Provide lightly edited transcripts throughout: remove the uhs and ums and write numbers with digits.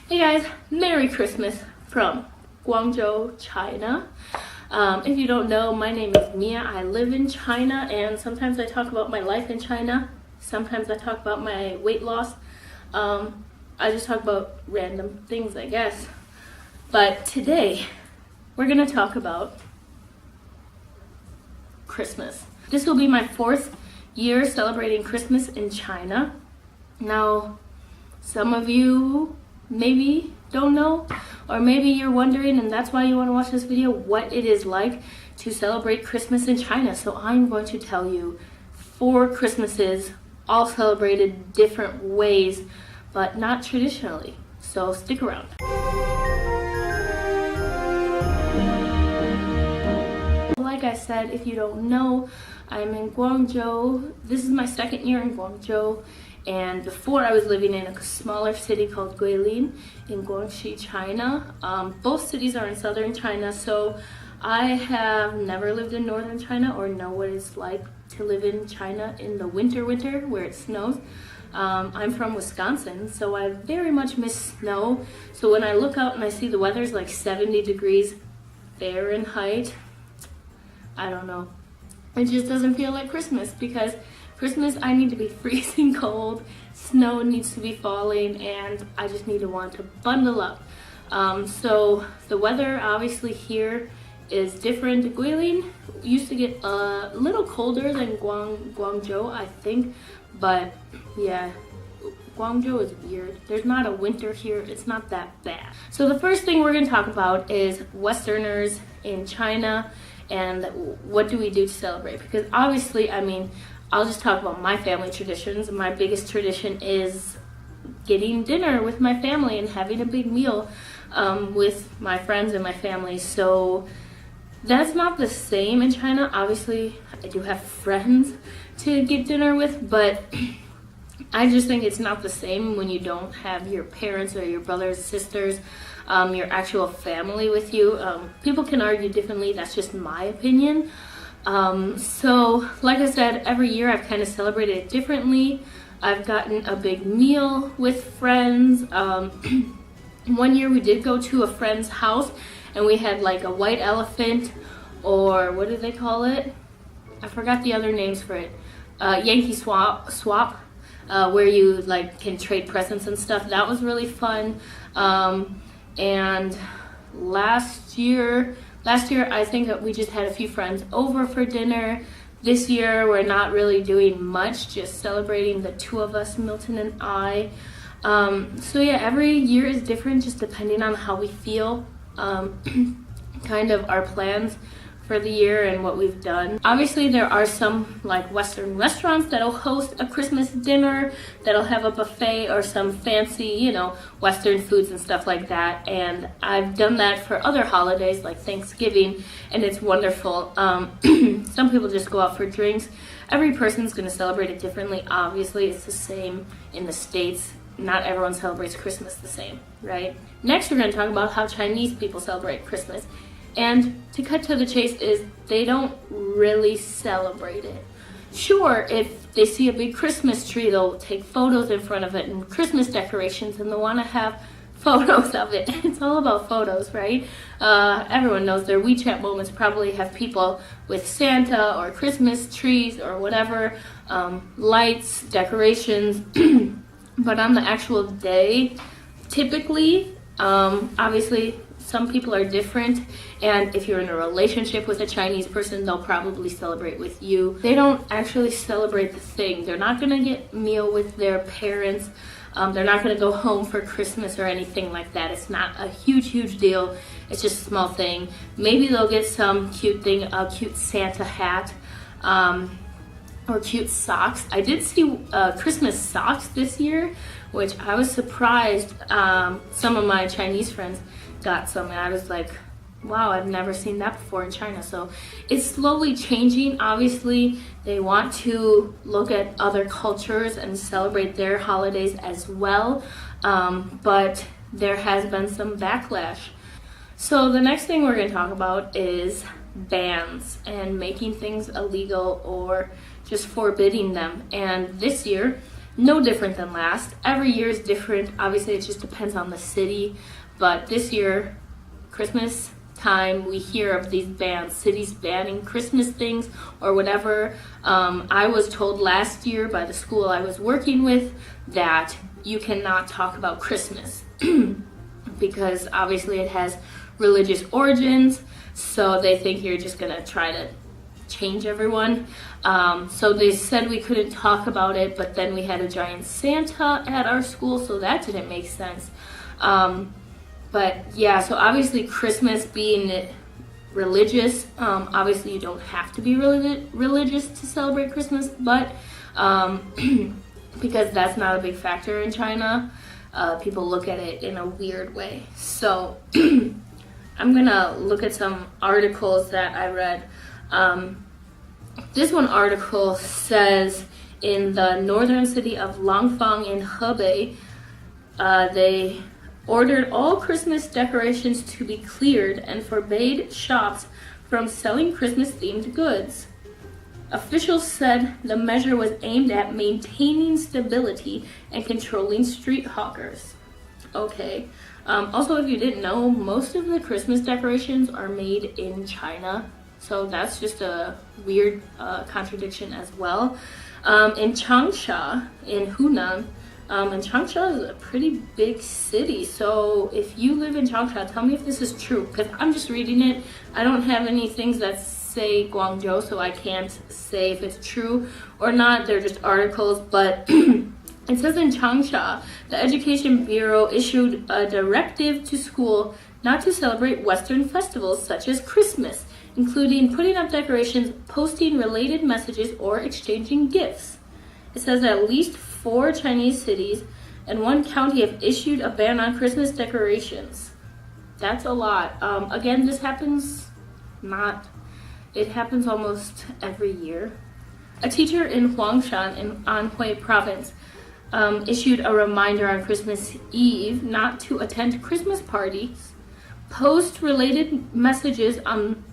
Hey guys, Merry Christmas from Guangzhou, China. If you don't know, my name is Mia. I live in China, and sometimes I talk about my life in China. Sometimes I talk about my weight loss. I just talk about random things, I guess. But today, we're gonna talk about Christmas. This will be my 4th year celebrating Christmas in China. Now, some of you maybe don't know, or maybe you're wondering, and that's why you want to watch this video, what it is like to celebrate Christmas in China. So I'm going to tell you 4 Christmases, all celebrated different ways, but not traditionally. So stick around. Like I said, if you don't know, I'm in Guangzhou. This is my 2nd year in Guangzhou. And before, I was living in a smaller city called Guilin in Guangxi, China. Both cities are in southern China, so I have never lived in northern China or know what it's like to live in China in the winter where it snows. I'm from Wisconsin, so I very much miss snow. So when I look out and I see the weather's like 70 degrees Fahrenheit, I don't know. It just doesn't feel like Christmas, because Christmas, I need to be freezing cold, snow needs to be falling, and I just need to want to bundle up. So the weather obviously here is different. Guilin used to get a little colder than Guangzhou, I think, but yeah, Guangzhou is weird. There's not a winter here, it's not that bad. So the first thing we're going to talk about is Westerners in China and what do we do to celebrate, because obviously, I mean, I'll just talk about my family traditions. My biggest tradition is getting dinner with my family and having a big meal with my friends and my family. So that's not the same in China. Obviously, I do have friends to get dinner with, but I just think it's not the same when you don't have your parents or your brothers, sisters, your actual family with you. People can argue differently. That's just my opinion. So like I said, every year I've kind of celebrated it differently. I've gotten a big meal with friends. One year we did go to a friend's house and we had like a white elephant, or what do they call it? I forgot the other names for it. Yankee swap, where you like can trade presents and stuff. That was really fun. And last year I think that we just had a few friends over for dinner. This year we're not really doing much, just celebrating the 2 of us, Milton and I. So yeah, every year is different just depending on how we feel, kind of our plans for the year and what we've done. Obviously there are some like Western restaurants that'll host a Christmas dinner, that'll have a buffet or some fancy, Western foods and stuff like that. And I've done that for other holidays like Thanksgiving, and it's wonderful. Some people just go out for drinks. Every person's gonna celebrate it differently. Obviously it's the same in the States. Not everyone celebrates Christmas the same, right? Next we're gonna talk about how Chinese people celebrate Christmas. And to cut to the chase is they don't really celebrate it. Sure, if they see a big Christmas tree, they'll take photos in front of it and Christmas decorations, and they'll want to have photos of it. It's all about photos, right? Everyone knows their WeChat moments probably have people with Santa or Christmas trees or whatever, lights, decorations. But on the actual day, typically, obviously, some people are different, and if you're in a relationship with a Chinese person, they'll probably celebrate with you. They don't actually celebrate the thing. They're not gonna get meal with their parents. They're not gonna go home for Christmas or anything like that. It's not a huge deal. It's just a small thing. Maybe they'll get some cute thing, a cute Santa hat, or cute socks. I did see Christmas socks this year, which I was surprised. Some of my Chinese friends got some, and I was like, wow, I've never seen that before in China. So it's slowly changing. Obviously, they want to look at other cultures and celebrate their holidays as well, but there has been some backlash. So the next thing we're going to talk about is bans and making things illegal or just forbidding them. And this year, no different than last. Every year is different. Obviously, it just depends on the city. But this year, Christmas time, we hear of these bans, cities banning Christmas things or whatever. I was told last year by the school I was working with that you cannot talk about Christmas because obviously it has religious origins, so they think you're just gonna try to change everyone. So they said we couldn't talk about it, but then we had a giant Santa at our school, so that didn't make sense. But yeah, so obviously Christmas being religious, obviously you don't have to be religious to celebrate Christmas, but because that's not a big factor in China, people look at it in a weird way. So I'm gonna look at some articles that I read. This one article says in the northern city of Langfang in Hebei, they ordered all Christmas decorations to be cleared and forbade shops from selling Christmas-themed goods. Officials said the measure was aimed at maintaining stability and controlling street hawkers. Okay. Also, if you didn't know, most of the Christmas decorations are made in China. So that's just a weird contradiction as well. In Changsha, in Hunan, and Changsha is a pretty big city. So if you live in Changsha, tell me if this is true, because I'm just reading it. I don't have any things that say Guangzhou, so I can't say if it's true or not. They're just articles, but it says in Changsha, the Education Bureau issued a directive to school not to celebrate Western festivals such as Christmas, including putting up decorations, posting related messages, or exchanging gifts. It says at least 4 Chinese cities and 1 county have issued a ban on Christmas decorations. That's a lot. Again, this happens it happens almost every year. A teacher in Huangshan in Anhui province issued a reminder on Christmas Eve not to attend Christmas parties, post related messages on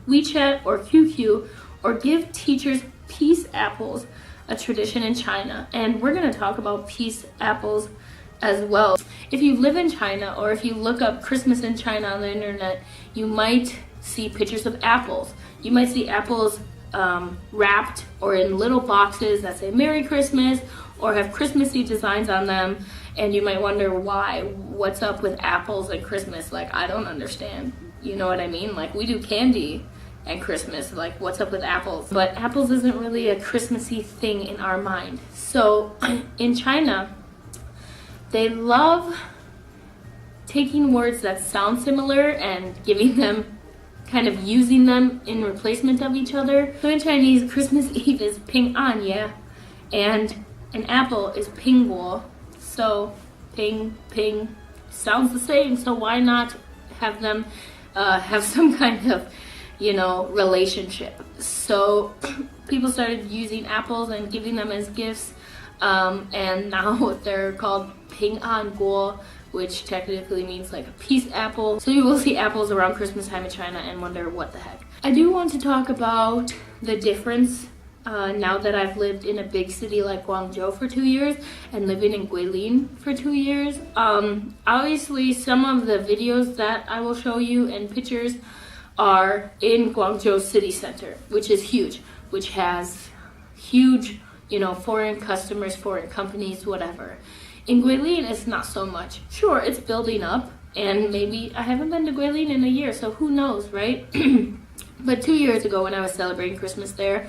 WeChat or QQ, or give teachers peace apples, a tradition in China. And we're going to talk about peace apples as well. If you live in China, or if you look up Christmas in China on the internet, you might see pictures of apples. You might see apples wrapped or in little boxes that say Merry Christmas or have Christmassy designs on them. And you might wonder why. What's up with apples and Christmas? Like, I don't understand. You know what I mean? Like, we do candy and Christmas. Like, what's up with apples? But apples isn't really a Christmassy thing in our mind. So in China, they love taking words that sound similar and giving them, kind of using them in replacement of each other. So in Chinese, Christmas Eve is Ping An Ye, and an apple is Ping Guo. So ping sounds the same, so why not have them have some kind of, relationship? So people started using apples and giving them as gifts, and now they're called Ping An Guo, which technically means like a peace apple. So you will see apples around Christmas time in China and wonder what the heck. I do want to talk about the difference now that I've lived in a big city like Guangzhou for 2 years and living in Guilin for 2 years. Obviously, some of the videos that I will show you and pictures are in Guangzhou city center, which is huge, which has huge, foreign customers, foreign companies, whatever. In Guilin, it's not so much. Sure, it's building up, and maybe I haven't been to Guilin in a year, so who knows, right? But 2 years ago when I was celebrating Christmas there,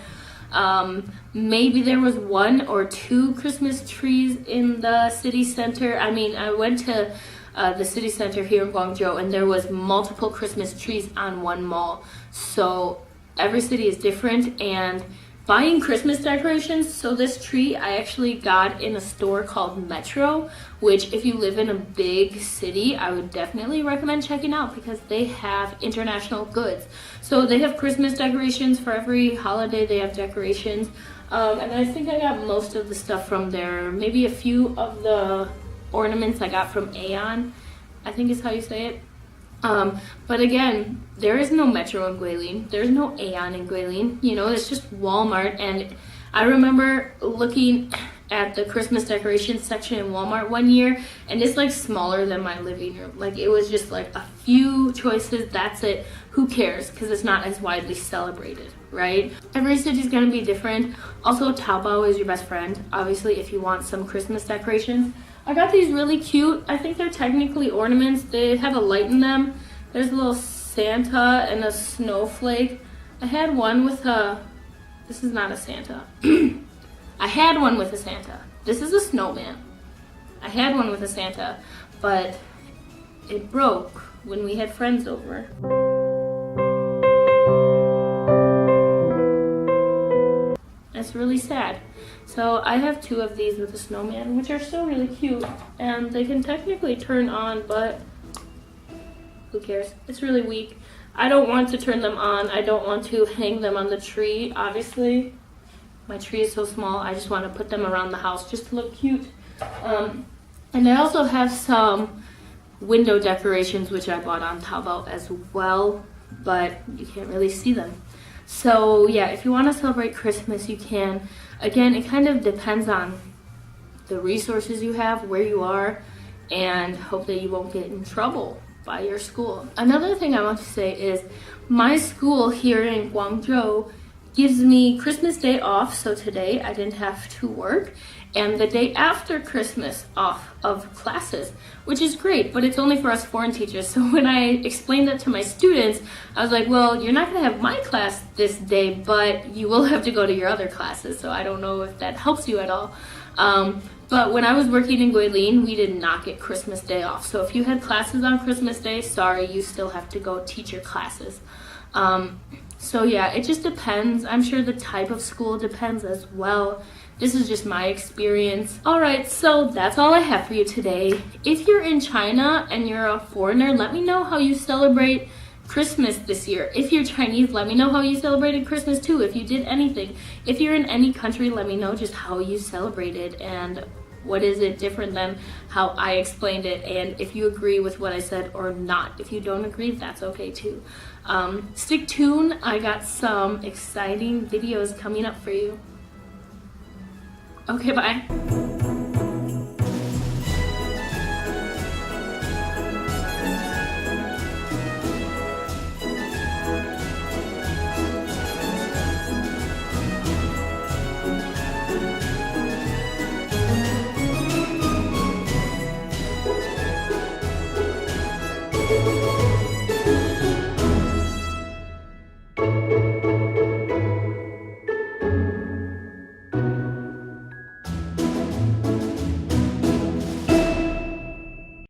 maybe there was 1 or 2 Christmas trees in the city center. I mean, I went to the city center here in Guangzhou, and there was multiple Christmas trees on one mall. So every city is different, and buying Christmas decorations, so this tree I actually got in a store called Metro, which if you live in a big city, I would definitely recommend checking out because they have international goods. So they have Christmas decorations for every holiday, they have decorations. And I think I got most of the stuff from there. Maybe a few of the ornaments I got from Aeon, I think is how you say it. But again, there is no Metro in Guilin. There's no Aeon in Guilin. It's just Walmart. And I remember looking at the Christmas decorations section in Walmart one year, and it's like smaller than my living room. Like it was just like a few choices, that's it. Who cares? Because it's not as widely celebrated, right? Every city is gonna be different. Also, Taobao is your best friend, obviously, if you want some Christmas decorations. I got these really cute, I think they're technically ornaments. They have a light in them. There's a little Santa and a snowflake. I had one with a, this is not a Santa. I had one with a Santa. This is a snowman. I had one with a Santa, but it broke when we had friends over. That's really sad. So I have two of these with a snowman, which are still really cute, and they can technically turn on, but who cares? It's really weak. I don't want to turn them on. I don't want to hang them on the tree, obviously. My tree is so small, I just want to put them around the house just to look cute. And I also have some window decorations, which I bought on Taobao as well, but you can't really see them. So yeah, if you want to celebrate Christmas, you can. Again, it kind of depends on the resources you have, where you are, and hope that you won't get in trouble by your school. Another thing I want to say is my school here in Guangzhou gives me Christmas Day off, so today I didn't have to work, and the day after Christmas off of classes, which is great, but it's only for us foreign teachers. So when I explained that to my students, I was like, well, you're not gonna have my class this day, but you will have to go to your other classes, so I don't know if that helps you at all. But when I was working in Guilin, we did not get Christmas Day off. So if you had classes on Christmas Day, sorry, you still have to go teach your classes. So yeah, it just depends. I'm sure the type of school depends as well. This is just my experience. All right, so that's all I have for you today. If you're in China and you're a foreigner, let me know how you celebrate Christmas this year. If you're Chinese, let me know how you celebrated Christmas too, if you did anything. If you're in any country, let me know just how you celebrated and what is it different than how I explained it, and if you agree with what I said or not. If you don't agree, that's okay too. Stick tuned, I got some exciting videos coming up for you. Okay, bye.